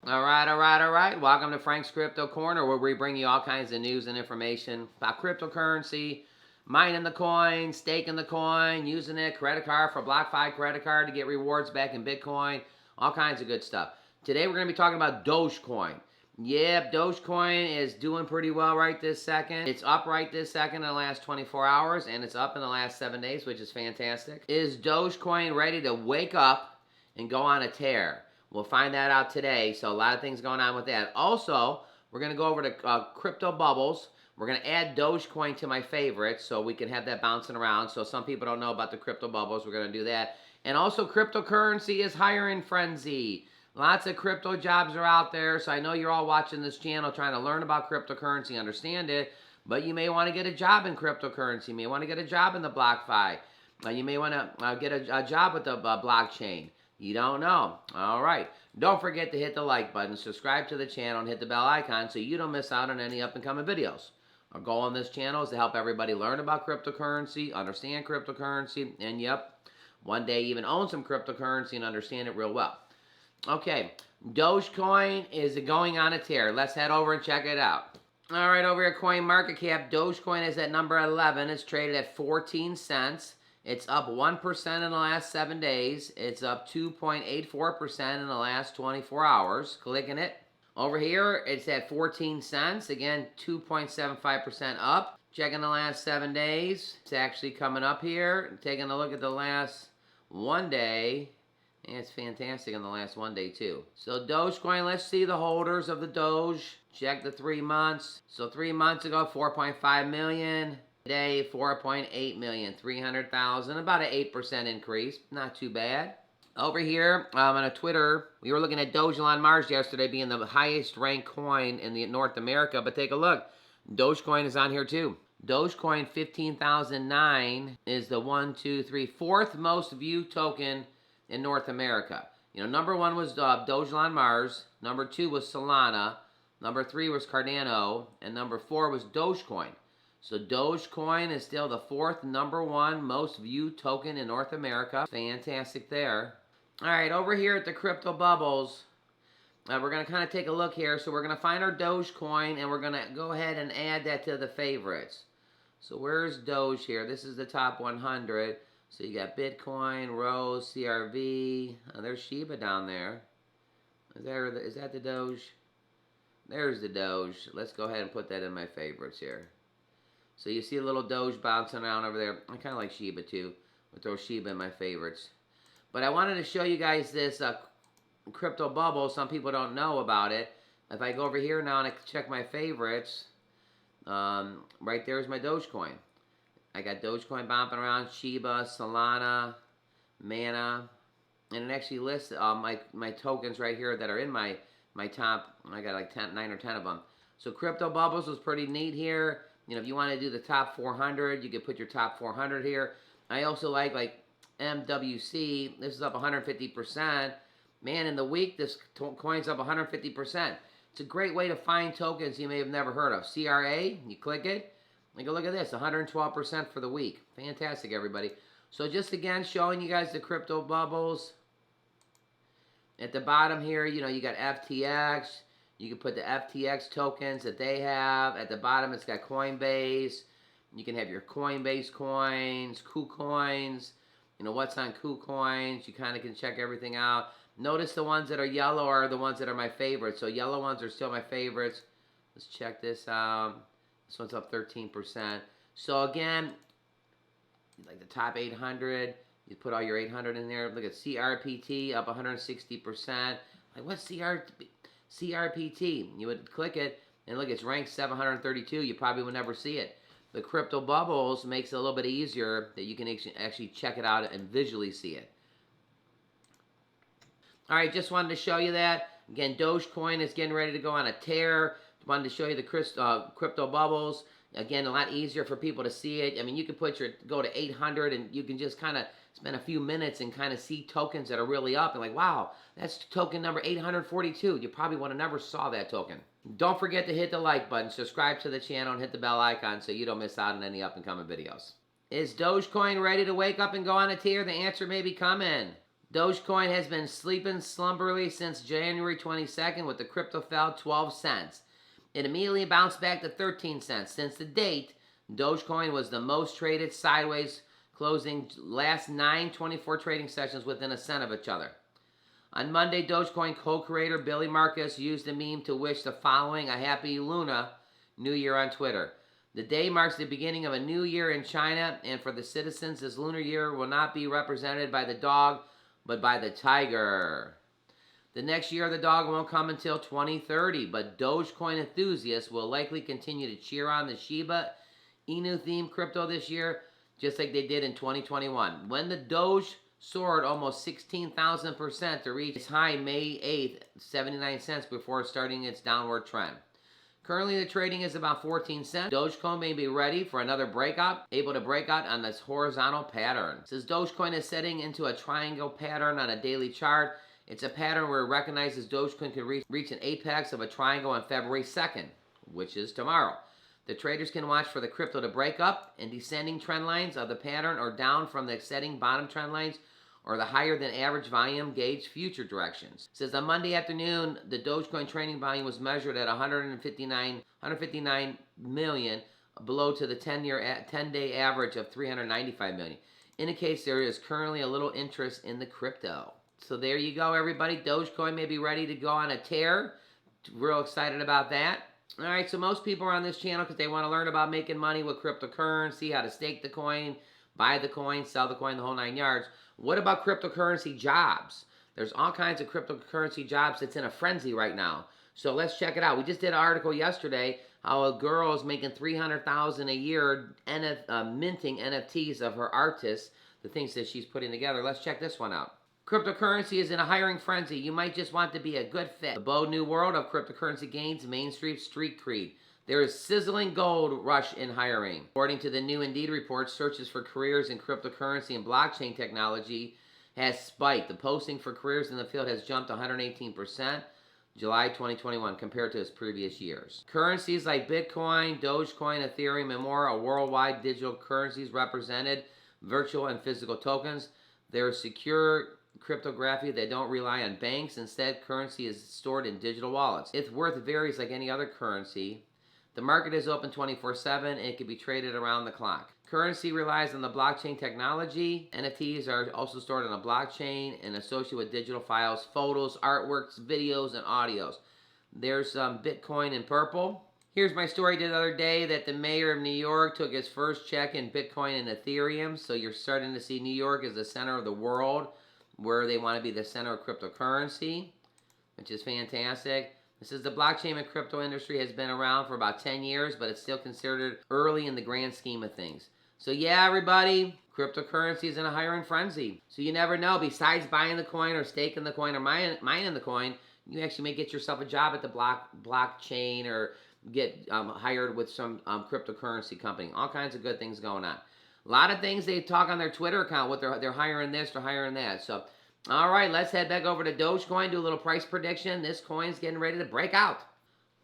All right. Welcome to Frank's Crypto Corner, where we bring you all kinds of news and information about cryptocurrency, mining the coin, staking the coin, using it, credit card for BlockFi credit card to get rewards back in Bitcoin, all kinds of good stuff. Today we're going to be talking about Dogecoin. Yep, Dogecoin is doing pretty well right this second. It's up right this second in the last 24 hours, and it's up in the last 7 days, which is fantastic. Is Dogecoin ready to wake up and go on a tear? We'll find that out today. So a lot of things going on with that. Also, we're going to go over to crypto bubbles. We're going to add Dogecoin to my favorites so we can have that bouncing around. So some people don't know about the crypto bubbles. We're going to do that. And also, cryptocurrency is hiring frenzy. Lots of crypto jobs are out there. So I know you're all watching this channel trying to learn about cryptocurrency, understand it. But you may want to get a job in cryptocurrency. You may want to get a job in the BlockFi. You may want to get a job with the blockchain. You don't know. All right. Don't forget to hit the like button, subscribe to the channel, and hit the bell icon so you don't miss out on any up-and-coming videos. Our goal on this channel is to help everybody learn about cryptocurrency, understand cryptocurrency, and yep, one day even own some cryptocurrency and understand it real well. Okay, Dogecoin is going on a tear. Let's head over and check it out. All right, over here, CoinMarketCap, Dogecoin is at number 11. It's traded at 14 cents. It's up 1% in the last 7 days. It's up 2.84% in the last 24 hours. Clicking it. Over here, it's at 14 cents. Again, 2.75% up. Checking the last 7 days. It's actually coming up here. Taking a look at the last 1 day. And it's fantastic in the last 1 day, too. So Dogecoin, let's see the holders of the Doge. Check the 3 months. So 3 months ago, 4.5 million. Today, 4.8 million, 300,000, about an 8% increase. Not too bad. Over here on a Twitter, we were looking at Doge on Mars yesterday being the highest ranked coin in the North America. But take a look. Dogecoin is on here too. Dogecoin 15,009 is the 4th most viewed token in North America. You know, number 1 was Doge on Mars. Number 2 was Solana. Number 3 was Cardano. And number 4 was Dogecoin. So Dogecoin is still the 4th number 1 most viewed token in North America. Fantastic there. All right, over here at the crypto bubbles, we're going to kind of take a look here. So we're going to find our Dogecoin, and we're going to go ahead and add that to the favorites. So where's Doge here? This is the top 100. So you got Bitcoin, Rose, CRV. There's Shiba down there. Is that the Doge? There's the Doge. Let's go ahead and put that in my favorites here. So you see a little Doge bouncing around over there. I kind of like Shiba too. I'll throw Shiba in my favorites. But I wanted to show you guys this crypto bubble. Some people don't know about it. If I go over here now and I check my favorites, right there is my Dogecoin. I got Dogecoin bumping around, Shiba, Solana, Mana. And it actually lists my tokens right here that are in my top. I got like 9 or 10 of them. So crypto bubbles was pretty neat here. You know, if you want to do the top 400, you could put your top 400 here. I also like MWC. This is up 150%. Man, in the week, this coin's up 150%. It's a great way to find tokens you may have never heard of. CRA, you click it. Like, look at this, 112% for the week. Fantastic, everybody. So just again, showing you guys the crypto bubbles. At the bottom here, you know, you got FTX. You can put the FTX tokens that they have. At the bottom, it's got Coinbase. You can have your Coinbase coins, KuCoins. You know, what's on KuCoins. You kind of can check everything out. Notice the ones that are yellow are the ones that are my favorites. So yellow ones are still my favorites. Let's check this out. This one's up 13%. So again, like the top 800, you put all your 800 in there. Look at CRPT up 160%. Like, what's CRPT? You would click it, and look, it's ranked 732. You probably would never see it. The crypto bubbles makes it a little bit easier that you can actually check it out and visually see it. All right, just wanted to show you that. Again, Dogecoin is getting ready to go on a tear. Wanted to show you the crypto bubbles. Again, a lot easier for people to see it. I mean, you can go to 800 and you can just kind of spend a few minutes and kind of see tokens that are really up. And like, wow, that's token number 842. You probably would have never saw that token. Don't forget to hit the like button, subscribe to the channel, and hit the bell icon so you don't miss out on any up and coming videos. Is Dogecoin ready to wake up and go on a tear? The answer may be coming. Dogecoin has been sleeping slumberly since January 22nd with the crypto fell 12 cents. It immediately bounced back to 13 cents. Since the date, Dogecoin was the most traded sideways, closing last 9/24 trading sessions within a cent of each other. On Monday, Dogecoin co-creator Billy Marcus used a meme to wish the following a happy Lunar New Year on Twitter. The day marks the beginning of a new year in China, and for the citizens, this lunar year will not be represented by the dog, but by the tiger. The next year, the dog won't come until 2030, but Dogecoin enthusiasts will likely continue to cheer on the Shiba Inu-themed crypto this year, just like they did in 2021. When the Doge soared almost 16,000% to reach its high May 8th, 79 cents before starting its downward trend. Currently, the trading is about 14 cents. Dogecoin may be ready for another breakout, able to break out on this horizontal pattern. Since Dogecoin is setting into a triangle pattern on a daily chart, it's a pattern where it recognizes Dogecoin could reach an apex of a triangle on February 2nd, which is tomorrow. The traders can watch for the crypto to break up in descending trend lines of the pattern or down from the setting bottom trend lines or the higher than average volume gauge future directions. It says on Monday afternoon, the Dogecoin trading volume was measured at 159 million, below to the 10-day average of 395 million. Indicates there is currently a little interest in the crypto. So there you go, everybody. Dogecoin may be ready to go on a tear. Real excited about that. All right, so most people are on this channel because they want to learn about making money with cryptocurrency, how to stake the coin, buy the coin, sell the coin, the whole 9 yards. What about cryptocurrency jobs? There's all kinds of cryptocurrency jobs that's in a frenzy right now. So let's check it out. We just did an article yesterday how a girl is making $300,000 a year minting NFTs of her artists, the things that she's putting together. Let's check this one out. Cryptocurrency is in a hiring frenzy. You might just want to be a good fit. The bold new world of cryptocurrency gains Main Street creed. There is sizzling gold rush in hiring. According to the new Indeed report, searches for careers in cryptocurrency and blockchain technology has spiked. The posting for careers in the field has jumped 118% July 2021 compared to its previous years. Currencies like Bitcoin, Dogecoin, Ethereum, and more are worldwide digital currencies represented, virtual and physical tokens. They're secure cryptography that don't rely on banks. Instead, currency is stored in digital wallets. Its worth varies like any other currency. The market is open 24/7 and it can be traded around the clock. Currency relies on the blockchain technology. NFTs are also stored on a blockchain and associated with digital files, photos, artworks, videos, and audios. There's Bitcoin in purple. Here's my story the other day that the mayor of New York took his first check in Bitcoin and Ethereum. So you're starting to see New York as the center of the world, where they want to be the center of cryptocurrency, which is fantastic. This is the blockchain and crypto industry has been around for about 10 years, but it's still considered early in the grand scheme of things. So yeah, everybody, cryptocurrency is in a hiring frenzy. So you never know, besides buying the coin or staking the coin or mining the coin, you actually may get yourself a job at the blockchain or get hired with some cryptocurrency company. All kinds of good things going on. A lot of things they talk on their Twitter account, what they're hiring this, they're hiring that. So, all right, let's head back over to Dogecoin, do a little price prediction. This coin's getting ready to break out.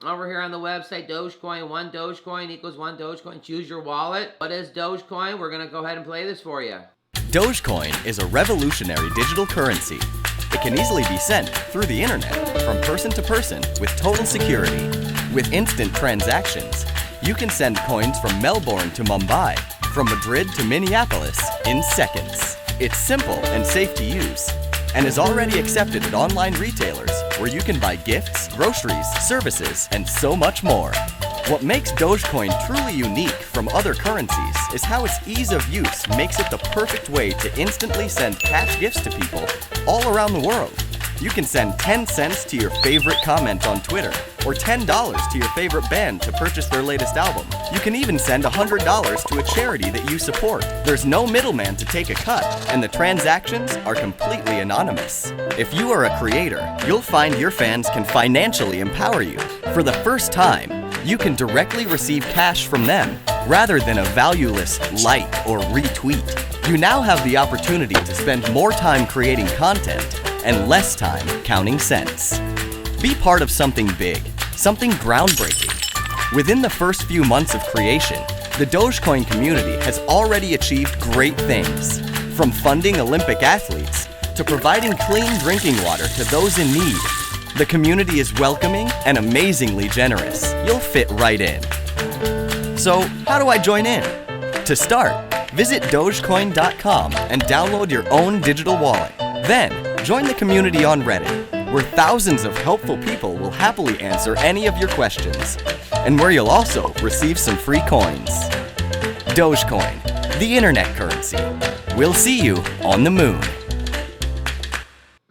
Over here on the website, Dogecoin, 1 Dogecoin equals 1 Dogecoin. Choose your wallet. What is Dogecoin? We're going to go ahead and play this for you. Dogecoin is a revolutionary digital currency. It can easily be sent through the internet from person to person with total security. With instant transactions, you can send coins from Melbourne to Mumbai, from Madrid to Minneapolis in seconds. It's simple and safe to use, and is already accepted at online retailers where you can buy gifts, groceries, services, and so much more. What makes Dogecoin truly unique from other currencies is how its ease of use makes it the perfect way to instantly send cash gifts to people all around the world. You can send 10 cents to your favorite comment on Twitter, or $10 to your favorite band to purchase their latest album. You can even send $100 to a charity that you support. There's no middleman to take a cut, and the transactions are completely anonymous. If you are a creator, you'll find your fans can financially empower you. For the first time, you can directly receive cash from them, rather than a valueless like or retweet. You now have the opportunity to spend more time creating content and less time counting cents. Be part of something big, something groundbreaking. Within the first few months of creation, the Dogecoin community has already achieved great things, from funding Olympic athletes to providing clean drinking water to those in need. The community is welcoming and amazingly generous. You'll fit right in. So, how do I join in? To start, visit Dogecoin.com and download your own digital wallet. Then, join the community on Reddit, where thousands of helpful people will happily answer any of your questions, and where you'll also receive some free coins. Dogecoin, the internet currency. We'll see you on the moon.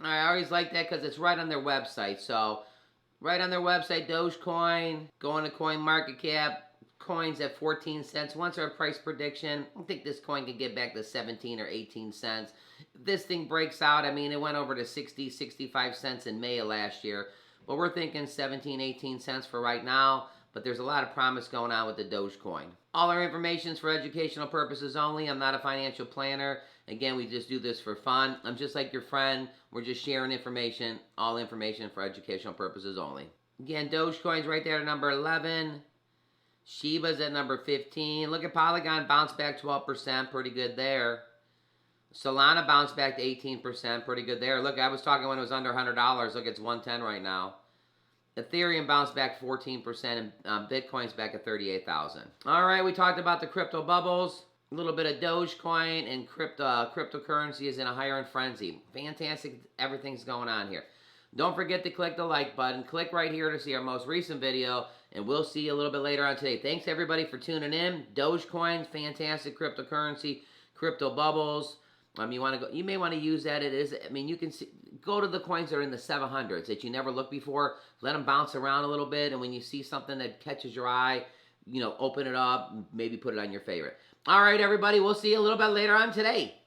I always like that because it's right on their website. So, right on their website, Dogecoin, going to CoinMarketCap, coins at 14 cents. Once our price prediction, I think this coin could get back to 17 or 18 cents. If this thing breaks out, I mean, it went over to 60, 65 cents in May of last year. But we're thinking 17, 18 cents for right now. But there's a lot of promise going on with the Dogecoin. All our information is for educational purposes only. I'm not a financial planner. Again, we just do this for fun. I'm just like your friend. We're just sharing information. All information for educational purposes only. Again, Dogecoin's right there at number 11. Shiba's at number 15. Look at Polygon, bounced back 12%. Pretty good there. Solana bounced back to 18%. Pretty good there. Look, I was talking when it was under $100. Look, it's 110 right now. Ethereum bounced back 14%, and Bitcoin's back at 38,000. All right, we talked about the crypto bubbles. A little bit of Dogecoin and cryptocurrency is in a hiring frenzy. Fantastic, everything's going on here. Don't forget to click the like button. Click right here to see our most recent video, and we'll see you a little bit later on today. Thanks everybody for tuning in. Dogecoin, fantastic cryptocurrency, crypto bubbles. You may want to use that. It is. I mean, you can see, go to the coins that are in the 700s that you never looked before. Let them bounce around a little bit, and when you see something that catches your eye, open it up, maybe put it on your favorite. All right, everybody. We'll see you a little bit later on today.